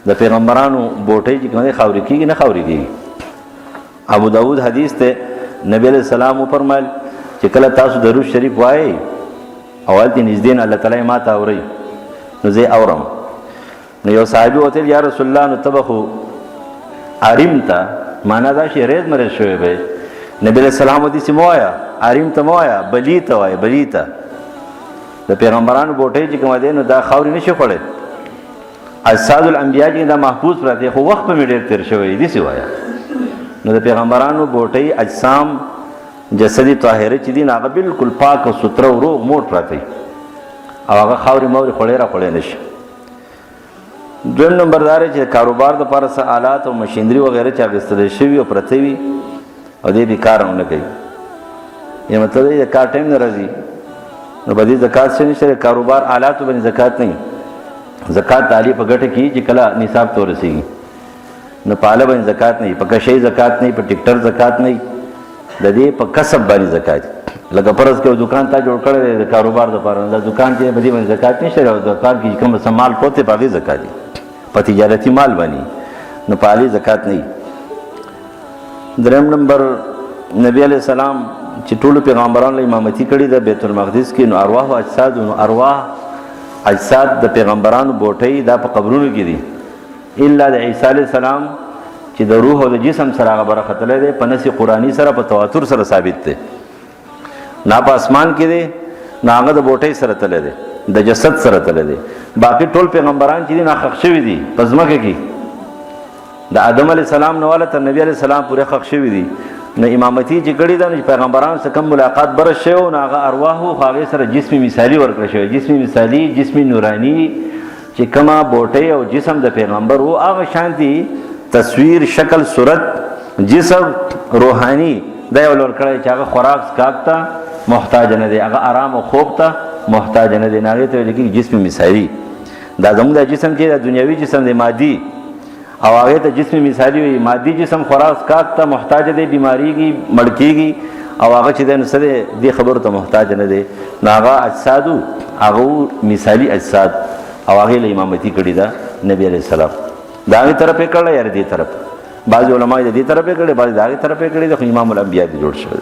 د پیغمبرانو بوټي چې کومه خاوریکیگی نه خاوریکیگی. ابو داود حدیث ته نبی علیہ السلام فرمایل چې کله تاسو درود شریف وایي اول دې نږدې الله تعالی ما ته اوري نو زه اورم. نو یو صحابي وته یا رسول الله نو تبخو ارمتا معنا دا شی ریز مریض شوی به. نبی علیہ السلام دې سموایا ارمتا موایا بلیته وای بلیته. د پیغمبرانو بوټي چې کوم دي نو دا خاوري نشي خړې. اجساد الانبیاء چې دا محفوظ پراته خو وخت په ډېر تیر شوی دي سی وایا. نو د پیغمبرانو بوټي اجسام جسدی طاهره چې دي هغه بالکل پاک او ستر او روغ موټ پراته او هغه خاوري موري خړې را خړې نشي. دویم نمبر دار چې کاروبار د لپاره څه آلات او ماشينري وغیرہ چې اغستل شوی او پرته وي او دې به کارونه کوي. یې مطلب دې کار ټایم نه راځي نو بدی زکات څخه نشته. کاروبار آلات باندې زکات نه. زکات تعالی په ګټه کې چې کله نصاب تور رسیږي نو پاله باندې زکات نه، په کشي زکات نه، په ټیکټر زکات نه، د دې په کسب باندې زکات. لکه فرض کې دکان ته جوړ کړی د کاروبار لپاره د دکان کې بدی باندې زکات نشته او د کار کې کوم سامان پروت په دې زکات دي. په تجارتي مال باندې نو پالي زکات نه. دریم نمبر نبی علیہ السلام چې ټول پیغمبرانو امامتي کړي د بیت المقدس کې نو ارواح او اجساد نو ارواح اجساد د پیغمبرانو بوټي دا په قبرونو کې دي الا د عیسی علیہ السلام چې د روح او د جسم سره خبره ختلې ده په نص قرآنی سره په تواتر سره ثابت ده. نه په اسمان کې دي نه هغه د بوټي سره تللی دی د جسد سره تللی دی. باقي ټول پیغمبران چې دي نه خښ شوي دي په ځمکه کې. د آدم علیه السلام نه والا تر نبی علیه السلام پورې خښ شوي دي. نو امامتي چې کړي ده نو پیغمبرانو سره کوم ملاقات برس شوی نو هغه ارواحو هغې سره جسمي مثالي ورکړی شوی. جسمي مثالي جسمي نوراني چې کومه بوټۍ او جسم د پیغمبر و هغه شانتي تصویر شکل صورت جسم روحاني دا یو ورکړی چې هغه خوراک څښاک ته محتاج نه دی، هغه آرام او خوب ته محتاج نه دی. هغې ته ویل کېږي جسم مثالي. دا زموږ د جسم چې د دنیوي جسم دی مادي او هغې ته جسم مثالي وي. مادي جسم خوراک څښاک ته محتاج دی، بیماریږي مړ کېږي او هغه چې دی نو څه دی دې خبرو ته محتاج نه دی. نو هغه اجسادو هغه مثالي اجساد او هغې له امامتي کړي ده نبي علیه السلام. د هغې طرف یې کړی یا د دې طرف؟ بعضې علما د دې طرف یې کړی، بعضې د هغې طرف یې کړی ده، خو امام الانبیاء دې جوړ شوی.